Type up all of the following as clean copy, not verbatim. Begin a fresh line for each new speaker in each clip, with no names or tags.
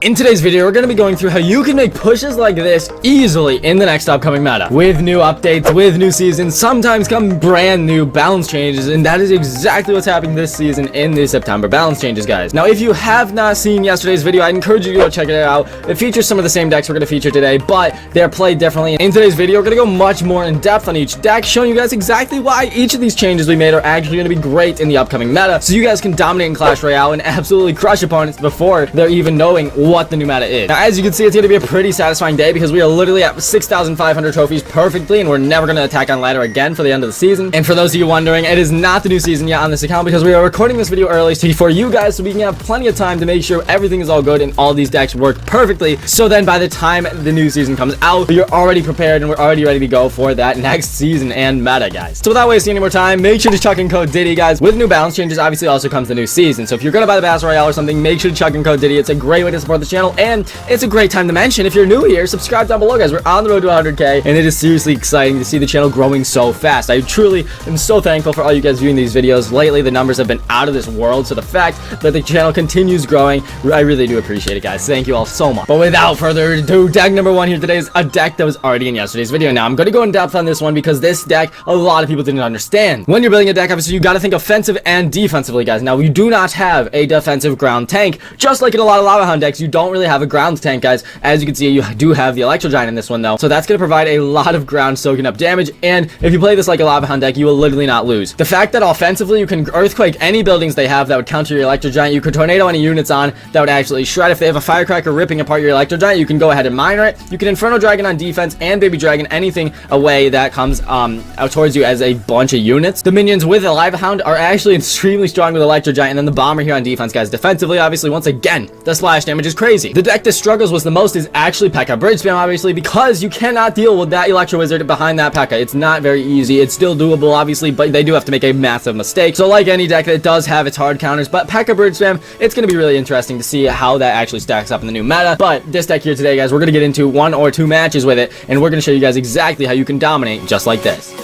In today's video, we're going to be going through how you can make pushes like this easily in the next upcoming meta. With new updates, with new seasons, sometimes come brand new balance changes, and that is exactly what's happening this season in the September balance changes, guys. Now, if you have not seen yesterday's video, I'd encourage you to go check it out. It features some of the same decks we're going to feature today, but they're played differently. In today's video, we're going to go much more in depth on each deck, showing you guys exactly why each of these changes we made are actually going to be great in the upcoming meta, so you guys can dominate in Clash Royale and absolutely crush opponents before they're even knowing what the new meta is. Now, as you can see, it's going to be a pretty satisfying day because we are literally at 6,500 trophies perfectly, and we're never going to attack on ladder again for the end of the season. And for those of you wondering, it is not the new season yet on this account because we are recording this video early for you guys, so we can have plenty of time to make sure everything is all good and all these decks work perfectly. So then by the time the new season comes out, you're already prepared and we're already ready to go for that next season and meta, guys. So without wasting any more time, make sure to chuck in code DIDDY, guys. With new balance changes, obviously also comes the new season. So if you're going to buy the Battle Royale or something, make sure to chuck in code DIDDY. It's a great way to support the channel, and it's a great time to mention, if you're new here, subscribe down below, guys. We're on the road to 100K, and it is seriously exciting to see the channel growing so fast. I truly am so thankful for all you guys viewing these videos. Lately, the numbers have been out of this world, so the fact that the channel continues growing, I really do appreciate it, guys. Thank you all so much. But without further ado, deck number one here today is a deck that was already in yesterday's video. Now, I'm going to go in depth on this one because this deck, a lot of people didn't understand. When you're building a deck, obviously, you got to think offensive and defensively, guys. Now, we do not have a defensive ground tank. Just like in a lot of Lava Hound decks, you don't really have a ground tank, guys. As you can see, you do have the Electro Giant in this one, though. So that's going to provide a lot of ground soaking up damage. And if you play this like a Lava Hound deck, you will literally not lose. The fact that offensively, you can Earthquake any buildings they have that would counter your Electro Giant. You could Tornado any units on that would actually shred. If they have a Firecracker ripping apart your Electro Giant, you can go ahead and Miner it. You can Inferno Dragon on defense and Baby Dragon anything away that comes out towards you as a bunch of units. The minions with a Lava Hound are actually extremely strong with Electro Giant, and then the Bomber here on defense, guys. Defensively, obviously, once again, the splash damage is crazy. The deck that struggles with the most is actually P.E.K.K.A. Bridge Spam, obviously, because you cannot deal with that Electro Wizard behind that P.E.K.K.A. It's not very easy. It's still doable, obviously, but they do have to make a massive mistake. So like any deck, it does have its hard counters, but P.E.K.K.A. Bridge Spam, it's going to be really interesting to see how that actually stacks up in the new meta. But this deck here today, guys, we're going to get into 1 or 2 matches with it, and we're going to show you guys exactly how you can dominate just like this.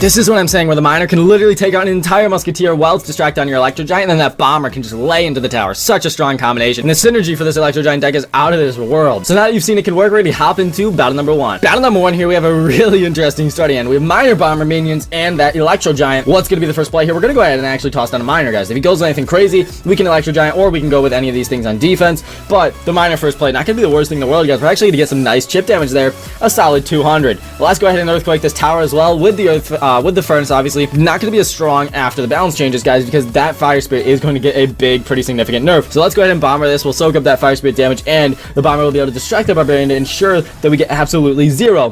This is what I'm saying, where the Miner can literally take out an entire Musketeer while it's distracted on your Electro Giant, and then that Bomber can just lay into the tower. Such a strong combination. And the synergy for this Electro Giant deck is out of this world. So now that you've seen it can work, we're ready to hop into battle number 1. Battle number 1 here, we have a really interesting starting end. We have Miner, Bomber, minions, and that Electro Giant. What's going to be the first play here? We're going to go ahead and actually toss down a Miner, guys. If he goes with anything crazy, we can Electro Giant, or we can go with any of these things on defense. But the Miner first play, not going to be the worst thing in the world, guys. We're actually going to get some nice chip damage there. A solid 200. Well, let's go ahead and Earthquake this tower as well with the Furnace, obviously. Not going to be as strong after the balance changes, guys, because that Fire Spirit is going to get a big, pretty significant nerf. So let's go ahead and Bomber this. We'll soak up that Fire Spirit damage, and the Bomber will be able to distract the Barbarian to ensure that we get absolutely 0.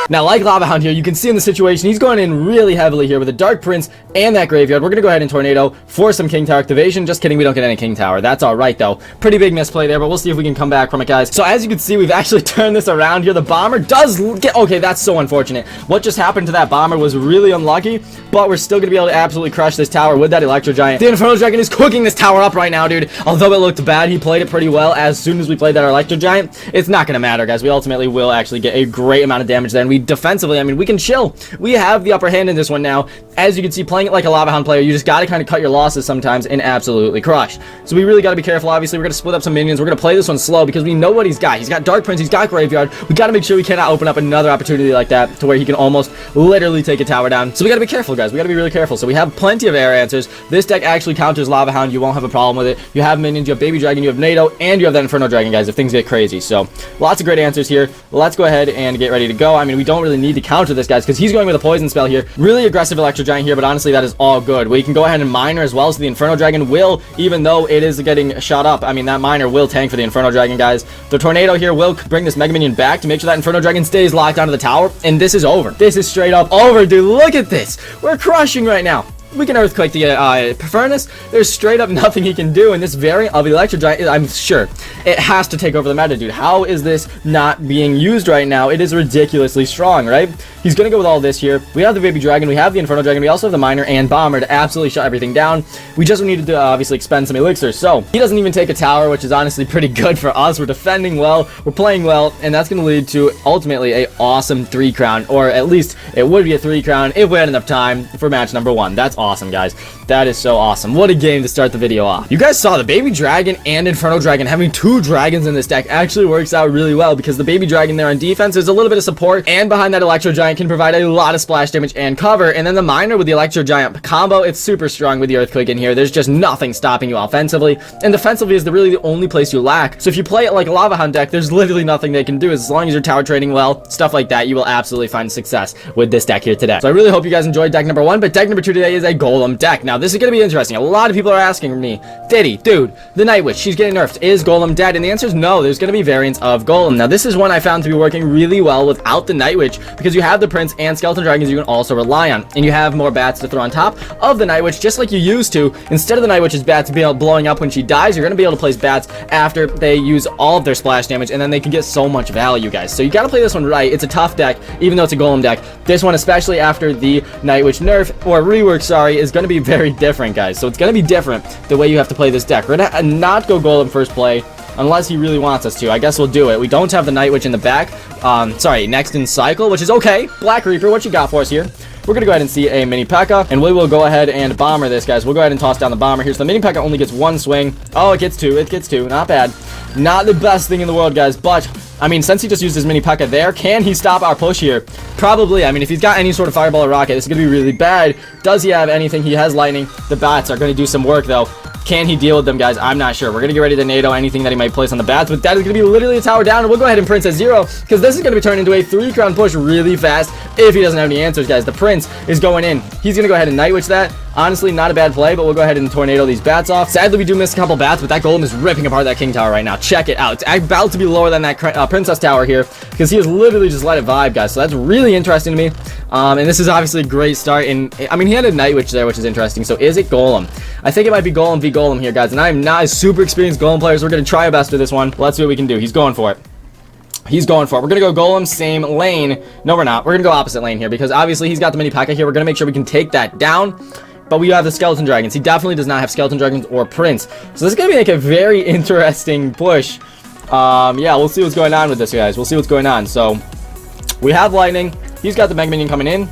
Now, like Lava Hound here, you can see in the situation, he's going in really heavily here with a Dark Prince and that Graveyard. We're going to go ahead and Tornado for some King Tower activation. Just kidding, we don't get any King Tower. That's all right, though. Pretty big misplay there, but we'll see if we can come back from it, guys. So as you can see, we've actually turned this around here. The Bomber does get... Okay, that's so unfortunate. What just happened to that Bomber was really unlucky, but we're still going to be able to absolutely crush this tower with that Electro Giant. The Inferno Dragon is cooking this tower up right now, dude. Although it looked bad, he played it pretty well as soon as we played that Electro Giant. It's not going to matter, guys. We ultimately will actually get a great amount of damage there, and we defensively, I mean, we can chill. We have the upper hand in this one now. As you can see, playing it like a Lava Hound player, you just got to kind of cut your losses sometimes and absolutely crush. So we really got to be careful. Obviously, we're going to split up some minions. We're going to play this one slow because we know what he's got. He's got Dark Prince. He's got Graveyard. We got to make sure we cannot open up another opportunity like that to where he can almost literally take a tower down. So we got to be careful, guys. We got to be really careful. So we have plenty of air answers. This deck actually counters Lava Hound. You won't have a problem with it. You have minions. You have Baby Dragon. You have NATO. And you have that Inferno Dragon, guys, if things get crazy. So lots of great answers here. Let's go ahead and get ready to go. I mean, we don't really need to counter this, guys, because he's going with a poison spell here. Really aggressive Electro Giant here, but honestly, that is all good. We can go ahead and Miner as well, so the Inferno Dragon will, even though it is getting shot up, I mean, that Miner will tank for the Inferno Dragon, guys. The Tornado here will bring this Mega Minion back to make sure that Inferno Dragon stays locked onto the tower, and this is over. This is straight up over, dude. Look at this. We're crushing right now. We can Earthquake the Furnace. There's straight up nothing he can do, and this variant of Electro Giant, I'm sure, it has to take over the meta, dude. How is this not being used right now? It is ridiculously strong, right? He's gonna go with all this here. We have the baby dragon, we have the inferno dragon, we also have the miner and bomber to absolutely shut everything down. We just needed to obviously expend some elixirs. So he doesn't even take a tower, which is honestly pretty good for us. We're defending well, we're playing well, and that's gonna lead to ultimately a awesome 3 crown, or at least it would be a 3 crown if we had enough time for match number 1. That's awesome, guys. That is so awesome. What a game to start the video off. You guys saw the baby dragon and inferno dragon. Having 2 dragons in this deck actually works out really well, because the baby dragon there on defense is a little bit of support, and behind that electro giant can provide a lot of splash damage and cover. And then the miner with the electro giant combo, it's super strong with the earthquake in here. There's just nothing stopping you offensively, and defensively is really the only place you lack. So if you play it like a lava hound deck, there's literally nothing they can do. As long as you're tower trading well, stuff like that, you will absolutely find success with this deck here today. So I really hope you guys enjoyed deck number 1, but deck number 2 today is a golem deck. Now this is going to be interesting. A lot of people are asking me, Diddy, dude, the Night Witch, she's getting nerfed. Is golem dead? And the answer is no. There's going to be variants of golem. Now this is one I found to be working really well without the Night Witch, because you have the prince and skeleton dragons you can also rely on, and you have more bats to throw on top of the Night Witch, just like you used to. Instead of the Night Witch's bats blowing up when she dies, you're going to be able to place bats after they use all of their splash damage, and then they can get so much value, guys. So you got to play this one right. It's a tough deck, even though it's a golem deck. This one, especially after the Night Witch nerf, or rework, sorry, is going to be very different, guys. So it's going to be different the way you have to play this deck. We're going to not go golem first play, unless he really wants us to. I guess we'll do it. We don't have the Night Witch in the back. Sorry, next in cycle, which is okay. Black Reaper, what you got for us here? We're gonna go ahead and see a mini P.E.K.K.A. and we will go ahead and bomber this, guys. We'll go ahead and toss down the bomber here. So the mini P.E.K.K.A. only gets 1 swing. Oh, it gets 2. It gets 2. Not bad. Not the best thing in the world, guys, but I mean, since he just used his mini P.E.K.K.A. there, can he stop our push here? Probably. I mean, if he's got any sort of fireball or rocket, this is gonna be really bad. Does he have anything? He has lightning. The bats are gonna do some work, though. Can he deal with them, guys? I'm not sure. We're going to get ready to NATO anything that he might place on the bats, but that is going to be literally a tower down, and we'll go ahead and Prince at 0, because this is going to be turned into a 3 crown push really fast if he doesn't have any answers, guys. The Prince is going in. He's going to go ahead and Night Witch that. Honestly, not a bad play, but we'll go ahead and tornado these bats off. Sadly, we do miss a couple bats, but that golem is ripping apart that king tower right now. Check it out. It's about to be lower than that princess tower here, because he has literally just let it vibe, guys. So that's really interesting to me. And this is obviously a great start. And I mean, he had a Night Witch there, which is interesting. So is it golem? I think it might be golem v golem here, guys. And I'm not a super experienced golem player, so we're going to try our best with this one. Let's see what we can do. He's going for it. He's going for it. We're going to go golem, same lane. No, we're not. We're going to go opposite lane here, because obviously he's got the mini P.E.K.K.A. here. We're going to make sure we can take that down. But we have the skeleton dragons. He definitely does not have skeleton dragons or prince. So this is going to be like a very interesting push. Yeah, we'll see what's going on with this, guys. We'll see what's going on. So we have lightning. He's got the mega minion coming in.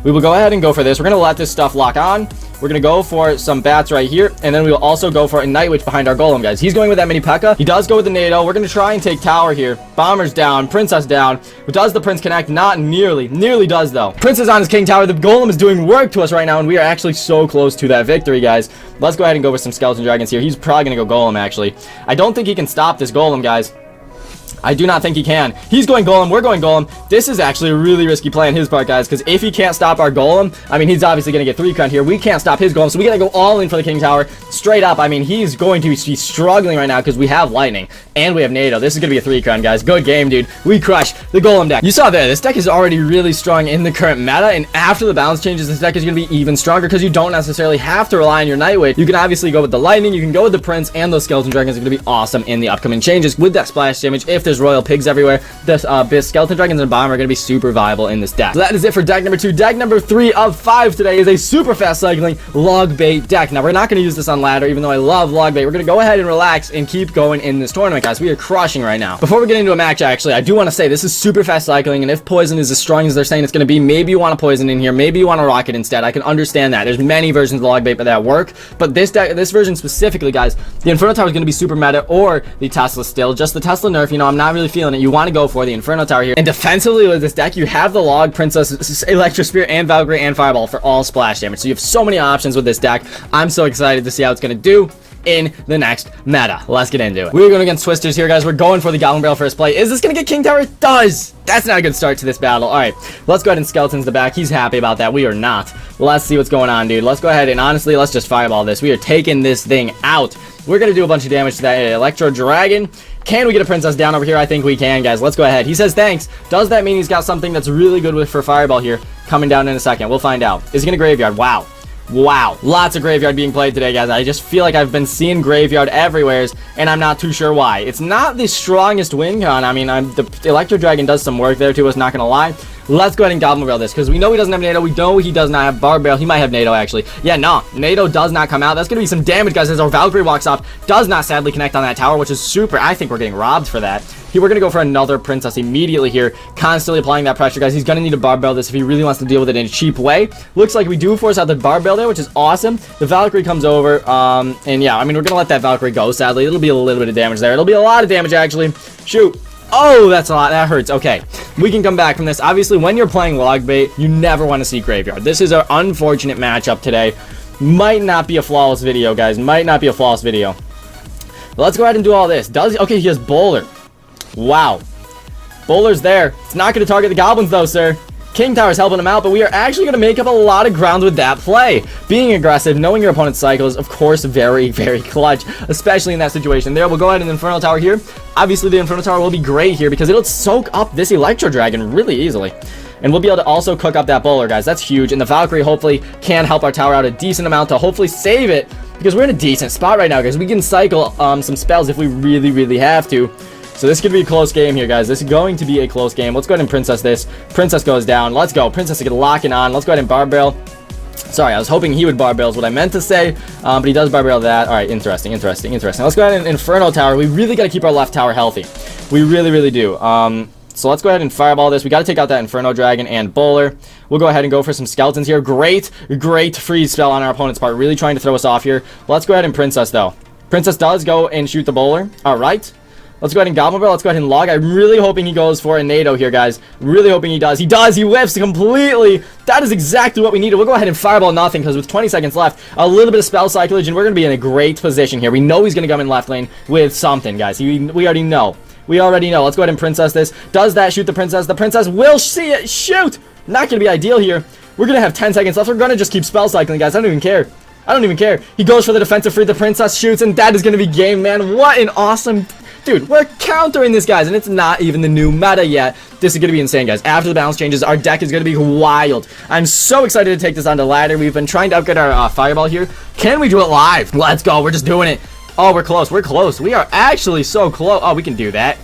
We will go ahead and go for this. We're going to let this stuff lock on. We're going to go for some bats right here, and then we will also go for a Night Witch behind our golem, guys. He's going with that mini P.E.K.K.A. He does go with the NATO. We're going to try and take tower here. Bomber's down. Princess down. Does the Prince connect? Not nearly. Nearly does, though. Prince is on his king tower. The golem is doing work to us right now, and we are actually so close to that victory, guys. Let's go ahead and go with some skeleton dragons here. He's probably going to go golem, actually. I don't think he can stop this golem, guys. I do not think he can. He's going golem. We're going golem. This is actually a really risky play on his part, guys, because if he can't stop our golem, I mean, he's obviously going to get 3 crown here. We can't stop his golem, so we got to go all in for the king tower. Straight up, I mean, he's going to be struggling right now because we have lightning and we have NATO. This is going to be a 3 crown, guys. Good game, dude. We crushed the golem deck. You saw there, this deck is already really strong in the current meta, and after the balance changes, this deck is going to be even stronger because you don't necessarily have to rely on your Night Witch. You can obviously go with the lightning, you can go with the prince, and those skeleton dragons are going to be awesome in the upcoming changes with that splash damage. If there's royal pigs everywhere, the skeleton dragons and bomb are going to be super viable in this deck. So that is it for deck number 2. Deck number 3 of 5 today is a super fast cycling log bait deck. Now we're not going to use this on ladder, even though I love log bait. We're going to go ahead and relax and keep going in this tournament, guys. We are crushing right now. Before we get into a match, actually, I do want to say this is super fast cycling, and if poison is as strong as they're saying it's going to be, maybe you want to poison in here, maybe you want to rocket instead. I can understand that. There's many versions of log bait that work, but this deck, this version specifically, guys, the Inferno Tower is going to be super meta, or the Tesla still. Just the Tesla nerf, you know, I'm not really feeling it. You want to go for the Inferno Tower here. And defensively with this deck, you have the Log, Princess, Electro Spear, and Valkyrie, and Fireball for all splash damage. So you have so many options with this deck. I'm so excited to see how it's going to do in the next meta. Let's get into it. We're going against Twisters here, guys. We're going for the Goblin Barrel first play. Is this going to get King Tower? It does. That's not a good start to this battle. All right, let's go ahead and Skeletons the back. He's happy about that. We are not. Let's see what's going on, dude. Let's go ahead and honestly, let's just Fireball this. We are taking this thing out. We're going to do a bunch of damage to that Electro Dragon. Can we get a Princess down over here? I think we can, guys. Let's go ahead. He says thanks. Does that mean he's got something that's really good for Fireball here? Coming down in a second. We'll find out. Is he going to Graveyard? Wow. Wow, lots of graveyard being played today, guys. I just feel like I've been seeing graveyard everywhere, and I'm not too sure why. It's not the strongest win con. I mean, the Electro Dragon does some work there too, I was not gonna lie. Let's go ahead and Goblin Barrel this, because we know he doesn't have NATO. We know he does not have Barb Barrel. He might have NATO, actually. Yeah, no, NATO does not come out. That's gonna be some damage, guys, as our Valkyrie walks off. Does not sadly connect on that tower, which is super. I think we're getting robbed for that. We're gonna go for another Princess immediately here, constantly applying that pressure, guys. He's gonna need to Barb Barrel this if he really wants to deal with it in a cheap way. Looks like we do force out the Barb Barrel there, which is awesome. The Valkyrie comes over, and yeah, I mean, we're gonna let that Valkyrie go, sadly. It'll be a little bit of damage there. It'll be a lot of damage, actually. Shoot. Oh, that's a lot. That hurts. Okay, we can come back from this. Obviously, when you're playing log bait, you never want to see graveyard. This is an unfortunate matchup today. Might not be a flawless video, guys. Might not be a flawless video. But let's go ahead and do all this. Okay, he has Bowler. Wow. Bowler's there. It's not going to target the goblins, though, sir. King Tower's helping him out, but we are actually going to make up a lot of ground with that play. Being aggressive, knowing your opponent's cycles, of course, very, very clutch, especially in that situation. There, we'll go ahead and Infernal Tower here. Obviously, the Infernal Tower will be great here because it'll soak up this Electro Dragon really easily. And we'll be able to also cook up that Bowler, guys. That's huge. And the Valkyrie hopefully can help our tower out a decent amount to hopefully save it, because we're in a decent spot right now, guys. We can cycle some spells if we really, really have to. So this could be a close game here, guys. This is going to be a close game. Let's go ahead and Princess this. Princess goes down. Let's go. Princess is going to lock it on. Let's go ahead and Barb Barrel. Sorry, I was hoping he would Barb Barrel is what I meant to say. But he does Barb Barrel that. All right, interesting. Let's go ahead and Inferno Tower. We really got to keep our left tower healthy. We really, really do. So let's go ahead and Fireball this. We got to take out that Inferno Dragon and Bowler. We'll go ahead and go for some Skeletons here. Great freeze spell on our opponent's part. Really trying to throw us off here. Let's go ahead and Princess, though. Princess does go and shoot the Bowler. All right. Let's go ahead and Goblin Barrel. Let's go ahead and log. I'm really hoping he goes for a NATO here, guys. Really hoping he does. He does. He whiffs completely. That is exactly what we needed. We'll go ahead and Fireball nothing, because with 20 seconds left, a little bit of spell cyclage, and we're going to be in a great position here. We know he's going to come in left lane with something, guys. We already know. We already know. Let's go ahead and Princess this. Does that shoot the Princess? The Princess will see it. Shoot! Not going to be ideal here. We're going to have 10 seconds left. We're going to just keep spell cycling, guys. I don't even care. I don't even care. He goes for the defensive free. The Princess shoots, and that is going to be game, man. What an awesome... Dude, we're countering this, guys, and it's not even the new meta yet. This is going to be insane, guys. After the balance changes, our deck is going to be wild. I'm so excited to take this on to ladder. We've been trying to upgrade our Fireball here. Can we do it live? Let's go. We're just doing it. Oh, we're close. We're close. We are actually so close. Oh, we can do that.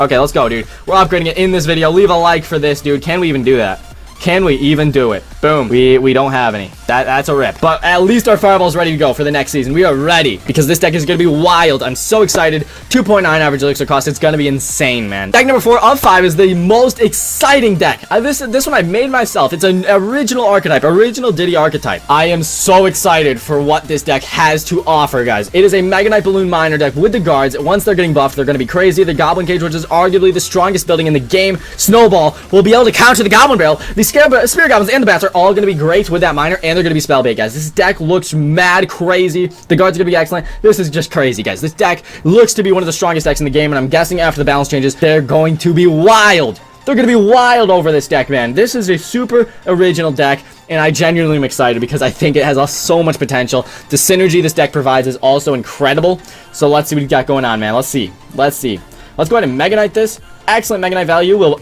Okay, let's go, dude. We're upgrading it in this video. Leave a like for this, dude. Can we even do that? Can we even do it? Boom. We don't have any. That's a rip. But at least our Fireball's ready to go for the next season. We are ready, because this deck is going to be wild. I'm so excited. 2.9 average elixir cost. It's going to be insane, man. Deck number 4 of 5 is the most exciting deck. This one I made myself. It's an original archetype, original Diddy archetype. I am so excited for what this deck has to offer, guys. It is a Mega Knight Balloon Miner deck with the guards. Once they're getting buffed, they're going to be crazy. The Goblin Cage, which is arguably the strongest building in the game. Snowball will be able to counter the Goblin Barrel. The Spirit Goblins and the Bats are all going to be great with that Miner, and they're going to be spell bait, guys. This deck looks mad crazy. The guards are going to be excellent. This is just crazy, guys. This deck looks to be one of the strongest decks in the game, and I'm guessing after the balance changes, they're going to be wild. They're going to be wild over this deck, man. This is a super original deck, and I genuinely am excited because I think it has so much potential. The synergy this deck provides is also incredible. So let's see what we got going on, man. Let's see. Let's go ahead and Mega Knight this. Excellent Mega Knight value. We'll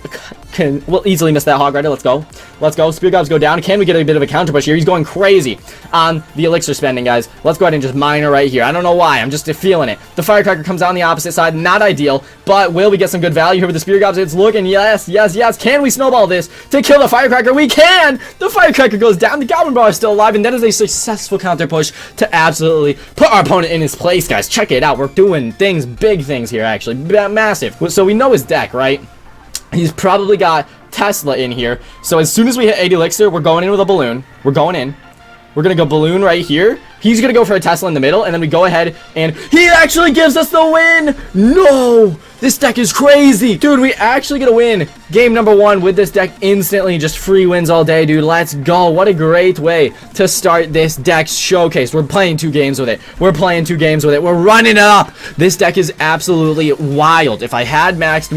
easily miss that Hog Rider. Let's go. Let's go. Spear Gobs go down. Can we get a bit of a counter push here? He's going crazy on the elixir spending, guys. Let's go ahead and just Miner right here. I don't know why. I'm just feeling it. The Firecracker comes out on the opposite side. Not ideal, but will we get some good value here with the Spear Gobs? It's looking. Yes. Can we snowball this to kill the Firecracker? We can! The Firecracker goes down. The Goblin Bar is still alive, and that is a successful counter push to absolutely put our opponent in his place, guys. Check it out. We're doing things, big things here, actually. Massive. So we know his deck, right? He's probably got Tesla in here. So as soon as we hit 8 elixir, we're going in with a balloon. We're going in. We're going to go balloon right here. He's going to go for a Tesla in the middle, and then we go ahead, and he actually gives us the win! No! This deck is crazy! Dude, we actually get a win. Game number 1 with this deck instantly. Just free wins all day, dude. Let's go. What a great way to start this deck showcase. We're playing 2 games with it. We're running it up. This deck is absolutely wild. If I had maxed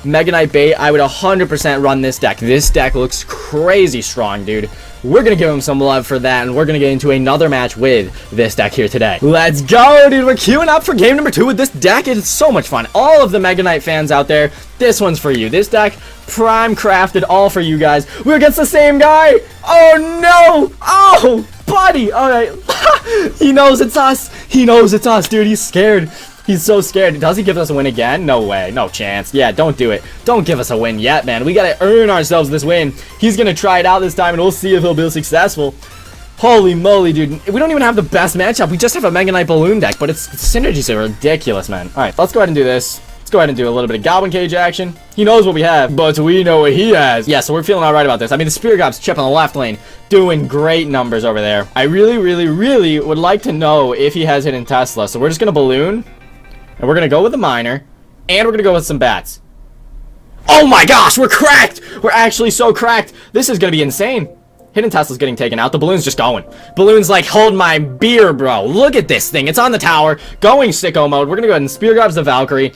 Mega Knight Bait, I would 100% run this deck. This deck looks crazy strong, dude. we're gonna give him some love for that, and we're gonna get into another match with this deck here today. Let's go, dude. We're queuing up for game number 2 with this deck. It's so much fun. All of the Mega Knight fans out there, this one's for you. This deck, prime crafted, all for you guys. We're against the same guy. Oh no. Oh, buddy. All right. He knows it's us. He knows it's us, dude. He's scared. He's so scared. Does he give us a win again? No way. No chance. Yeah, don't do it. Don't give us a win yet, man. We gotta earn ourselves this win. He's gonna try it out this time, and we'll see if he'll be successful. Holy moly, dude. We don't even have the best matchup. We just have a Mega Knight Balloon deck, but its synergies are ridiculous, man. All right, let's go ahead and do this. Let's go ahead and do a little bit of Goblin Cage action. He knows what we have, but we know what he has. Yeah, so we're feeling all right about this. I mean, the Spear Gob's chip on the left lane, doing great numbers over there. I really would like to know if he has Hidden Tesla, so we're just gonna Balloon. And we're going to go with the miner. And we're going to go with some bats. Oh my gosh, we're cracked! We're actually so cracked. This is going to be insane. Hidden Tesla's getting taken out. The Balloon's just going. Balloon's like, hold my beer, bro. Look at this thing. It's on the tower. Going sicko mode. We're going to go ahead and Spear Gobs the Valkyrie.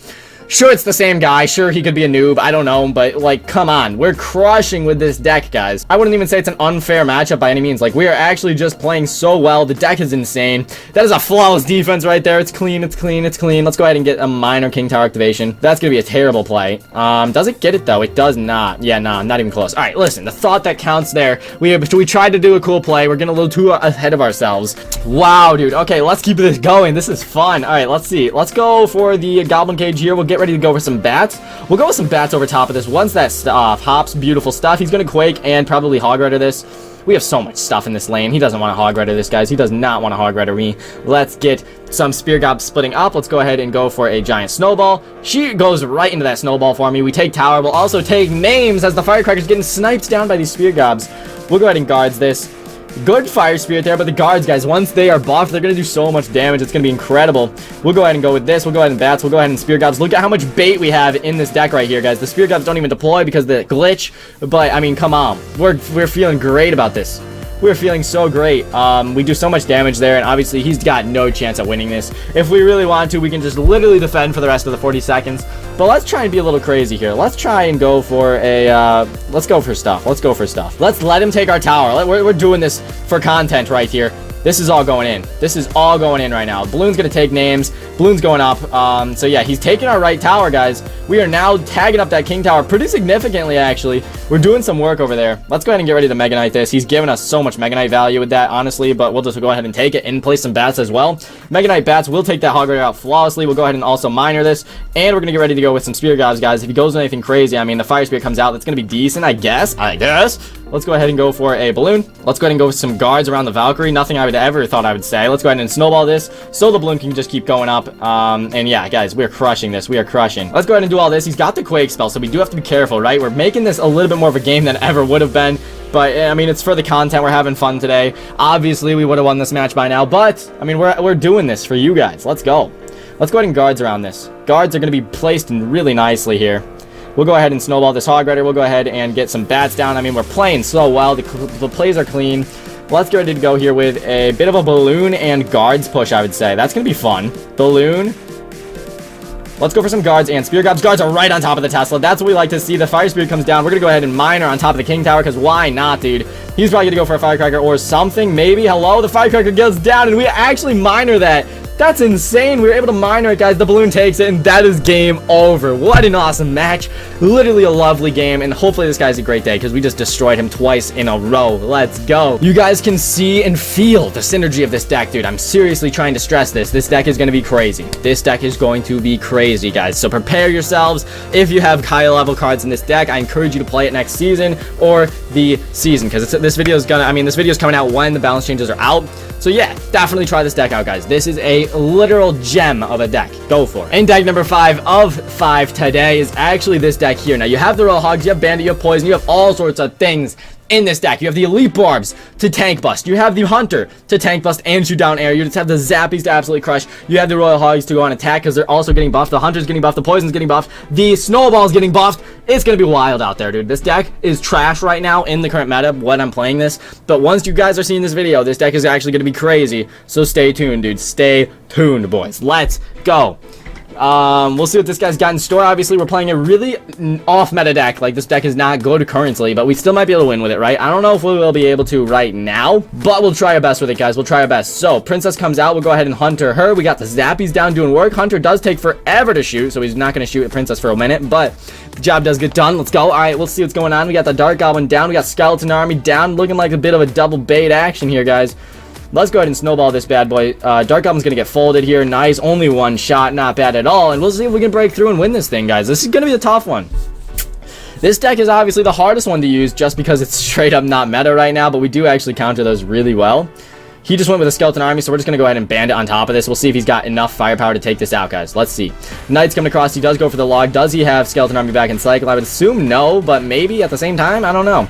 Sure, it's the same guy. Sure, he could be a noob. I don't know. But, like, come on. We're crushing with this deck, guys. I wouldn't even say it's an unfair matchup by any means. Like, we are actually just playing so well. The deck is insane. That is a flawless defense right there. It's clean. It's clean. It's clean. Let's go ahead and get a minor King Tower activation. That's going to be a terrible play. Does it get it, though? It does not. Yeah, nah, not even close. All right, listen. The thought that counts there. We tried to do a cool play. We're getting a little too ahead of ourselves. Wow, dude. Okay, let's keep this going. This is fun. All right, let's see. Let's go for the Goblin Cage here. We'll get ready to go for some bats. We'll go with some bats over top of this. Once that hops, beautiful stuff. He's going to Quake and probably Hog Rider this. We have so much stuff in this lane. He doesn't want to Hog Rider this, guys. He does not want to Hog Rider me. Let's get some Spear Gob splitting up. Let's go ahead and go for a giant snowball. She goes right into that snowball for me. We take tower. We'll also take names as the Firecracker's getting sniped down by these Spear Gobs. We'll go ahead and guards this. Good Fire Spirit there, but the guards, guys, once they are buffed, they're going to do so much damage. It's going to be incredible. We'll go ahead and go with this. We'll go ahead and bats. We'll go ahead and Spear Gobs. Look at how much bait we have in this deck right here, guys. The Spear Gobs don't even deploy because of the glitch, but, I mean, come on. We're feeling great about this. We're feeling so great. We do so much damage there, and obviously he's got no chance at winning this. If we really want to, we can just literally defend for the rest of the 40 seconds. But let's try and be a little crazy here. Let's try and go for a, let's go for stuff. Let's go for stuff. Let's let him take our tower. We're doing this for content right here. This is all going in. This is all going in right now. Balloon's going to take names. Balloon's going up. So yeah, he's taking our right tower, guys. We are now tagging up that King Tower pretty significantly, actually. We're doing some work over there. Let's go ahead and get ready to Mega Knight this. He's given us so much Mega Knight value with that, honestly, but we'll just go ahead and take it and place some bats as well. Mega Knight bats will take that Hog Rider out flawlessly. We'll go ahead and also miner this, and we're going to get ready to go with some Spear Gobs, guys. If he goes with anything crazy, I mean, the Fire Spirit comes out. That's going to be decent, I guess. Let's go ahead and go for a Balloon. Let's go ahead and go with some guards around the Valkyrie. Nothing I would ever thought I would say. Let's go ahead and snowball this so the Balloon can just keep going up. And yeah, guys, we're crushing this. We are crushing. Let's go ahead and do all this. He's got the Quake spell, so we do have to be careful, right? We're making this a little bit more of a game than ever would have been. But, I mean, it's for the content. We're having fun today. Obviously, we would have won this match by now. But, I mean, we're doing this for you guys. Let's go. Let's go ahead and guards around this. Guards are going to be placed in really nicely here. We'll go ahead and snowball this Hog Rider. We'll go ahead and get some bats down. I mean, we're playing so well. The plays are clean. Let's get ready to go here with a bit of a Balloon and guards push, I would say. That's going to be fun. Balloon. Let's go for some guards and Spear Gobs. Guards are right on top of the Tesla. That's what we like to see. The Fire Spirit comes down. We're going to go ahead and miner on top of the King Tower, because why not, dude? He's probably going to go for a Firecracker or something, maybe. Hello? The Firecracker gets down, and we actually miner that. That's insane. We were able to miner it, guys. The Balloon takes it, and that is game over. What an awesome match. Literally a lovely game, and hopefully this guy's a great day, because we just destroyed him twice in a row. Let's go. You guys can see and feel the synergy of this deck, dude. I'm seriously trying to stress this. This deck is going to be crazy. This deck is going to be crazy, guys. So prepare yourselves. If you have high level cards in this deck, I encourage you to play it next season or the season, because this video is coming out when the balance changes are out. So yeah, definitely try this deck out, guys. This is a literal gem of a deck. Go for it. And deck number 5 of 5 today is actually this deck here. Now, you have the Royal Hogs, you have Bandit, you have Poison, you have all sorts of things in this deck. You have the Elite Barbs to tank bust. You have the Hunter to tank bust and shoot down air. You just have the Zappies to absolutely crush. You have the Royal Hogs to go on attack, because they're also getting buffed. The Hunter's getting buffed. The Poison's getting buffed. The Snowball's getting buffed. It's going to be wild out there, dude. This deck is trash right now in the current meta when I'm playing this. But once you guys are seeing this video, this deck is actually going to be crazy. So stay tuned, dude. Stay tuned, boys. Let's go. We'll see what this guy's got in store. Obviously, we're playing a really off-meta deck. Like, this deck is not good currently, but we still might be able to win with it, right? I don't know if we will be able to right now, but we'll try our best with it, guys. We'll try our best. So, Princess comes out. We'll go ahead and Hunter her. We got the Zappies down doing work. Hunter does take forever to shoot, so he's not going to shoot at Princess for a minute, but the job does get done. Let's go. All right, we'll see what's going on. We got the Dark Goblin down. We got Skeleton Army down. Looking like a bit of a double bait action here, guys. Let's go ahead and snowball this bad boy. Dark Goblin's going to get folded here. Nice. Only one shot. Not bad at all. And we'll see if we can break through and win this thing, guys. This is going to be a tough one. This deck is obviously the hardest one to use just because it's straight up not meta right now, but we do actually counter those really well. He just went with a Skeleton Army, so we're just going to go ahead and Bandit on top of this. We'll see if he's got enough firepower to take this out, guys. Let's see. Knight's coming across. He does go for the log. Does he have Skeleton Army back in cycle? I would assume no, but maybe at the same time. I don't know.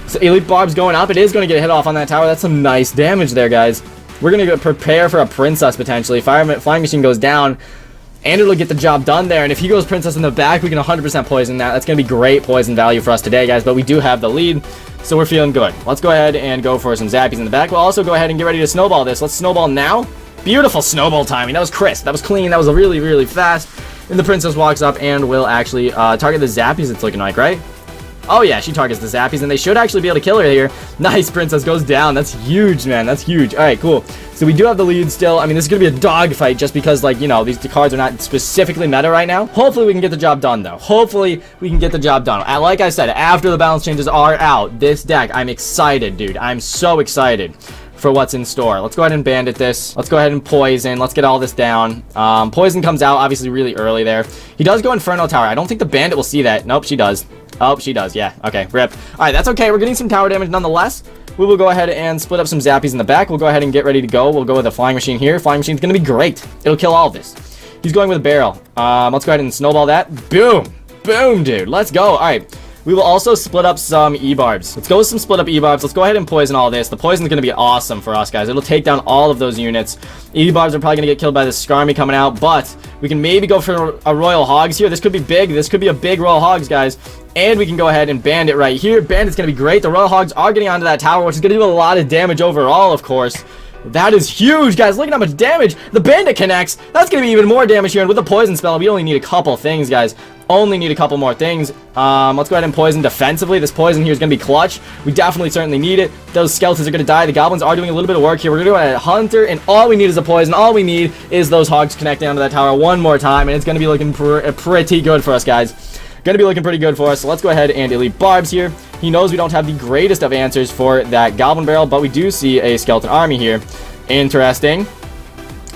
So Elite Barb's going up. It is going to get hit off on that tower. That's some nice damage there, guys. We're going to prepare for a Princess, potentially. Flying Machine goes down, and it'll get the job done there. And if he goes Princess in the back, we can 100% poison that. That's going to be great poison value for us today, guys. But we do have the lead, so we're feeling good. Let's go ahead and go for some Zappies in the back. We'll also go ahead and get ready to snowball this. Let's snowball now. Beautiful snowball timing. That was crisp. That was clean. That was really, really fast. And the Princess walks up and will actually target the Zappies, it's looking like, right? Oh, yeah, she targets the Zappies, and they should actually be able to kill her here. Nice, Princess goes down. That's huge, man. That's huge. All right, cool. So we do have the lead still. I mean, this is going to be a dogfight just because, like, you know, these cards are not specifically meta right now. Hopefully, we can get the job done, though. Hopefully, we can get the job done. Like I said, after the balance changes are out, this deck, I'm excited, dude. I'm so excited for what's in store. Let's go ahead and Bandit this. Let's go ahead and Poison. Let's get all this down. Poison comes out, obviously, really early there. He does go Inferno Tower. I don't think the Bandit will see that. Nope, she does. Oh, she does. Yeah. Okay. Rip. All right. That's okay. We're getting some tower damage nonetheless. We will go ahead and split up some Zappies in the back. We'll go ahead and get ready to go. We'll go with a Flying Machine here. Flying Machine's going to be great. It'll kill all of this. He's going with a barrel. Let's go ahead and snowball that. Boom. Boom, dude. Let's go. All right. We will also split up some E-Barbs. Let's go with some split up E-Barbs. Let's go ahead and poison all this. The poison's going to be awesome for us, guys. It'll take down all of those units. E-Barbs are probably going to get killed by the Skarmy coming out, but we can maybe go for a Royal Hogs here. This could be big. This could be a big Royal Hogs, guys. And we can go ahead and Bandit right here. Bandit's going to be great. The Royal Hogs are getting onto that tower, which is going to do a lot of damage overall, of course. That is huge, guys. Look at how much damage the Bandit connects. That's going to be even more damage here. And with the poison spell, we only need a couple things, guys. Only need a couple more things. Let's go ahead and poison defensively. This poison here is going to be clutch. We definitely certainly need it. Those skeletons are going to die. The goblins are doing a little bit of work here. We're going to do a hunter, and all we need is a poison. All we need is those hogs connecting onto that tower one more time, and it's going to be looking pretty good for us, guys. Going to be looking pretty good for us. So let's go ahead and Elite Barbs here. He knows we don't have the greatest of answers for that Goblin Barrel, but we do see a Skeleton Army here. Interesting.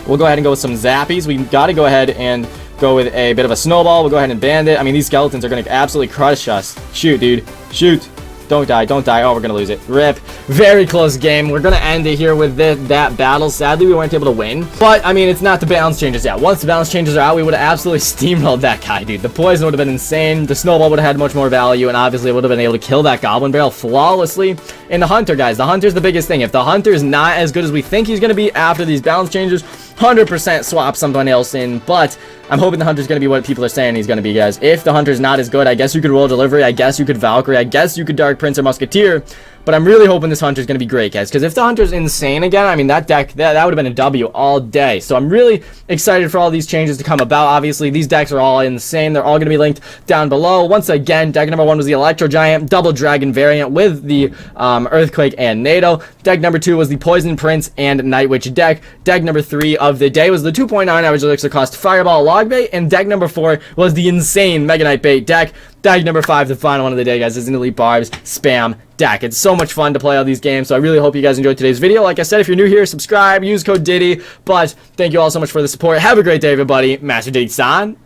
We'll go ahead and go with some Zappies. We got to go ahead and go with a bit of a Snowball. We'll go ahead and Bandit. I mean, these skeletons are going to absolutely crush us. Shoot, dude. Shoot. Don't die. Don't die. Oh, we're going to lose it. Rip. Very close game. We're going to end it here with that battle. Sadly, we weren't able to win. But, I mean, it's not the balance changes yet. Once the balance changes are out, we would have absolutely steamrolled that guy, dude. The poison would have been insane. The Snowball would have had much more value. And, obviously, would have been able to kill that Goblin Barrel flawlessly. And the Hunter, guys. The Hunter's the biggest thing. If the Hunter is not as good as we think he's going to be after these balance changes, 100% swap someone else in. But I'm hoping the Hunter's going to be what people are saying he's going to be, guys. If the Hunter's not as good, I guess you could roll Delivery. I guess you could Valkyrie. I guess you could Dark Prince or Musketeer. But I'm really hoping this Hunter's going to be great, guys. Because if the Hunter's insane again, I mean, that deck, that would have been a W all day. So I'm really excited for all these changes to come about. Obviously, these decks are all insane. They're all going to be linked down below. Once again, deck number 1 was the Electro Giant Double Dragon variant with the Earthquake and NATO. Deck number 2 was the Poison Prince and Night Witch deck. Deck number 3 of the day was the 2.9 average elixir cost Fireball Log Bait. And deck number 4 was the insane Mega Knight Bait deck. Deck number 5, the final one of the day, guys, is an Elite Barbs Spam deck. It's so much fun to play all these games, so I really hope you guys enjoyed today's video. Like I said, if you're new here, subscribe, use code Diddy. But thank you all so much for the support. Have a great day, everybody. Master Diddy-san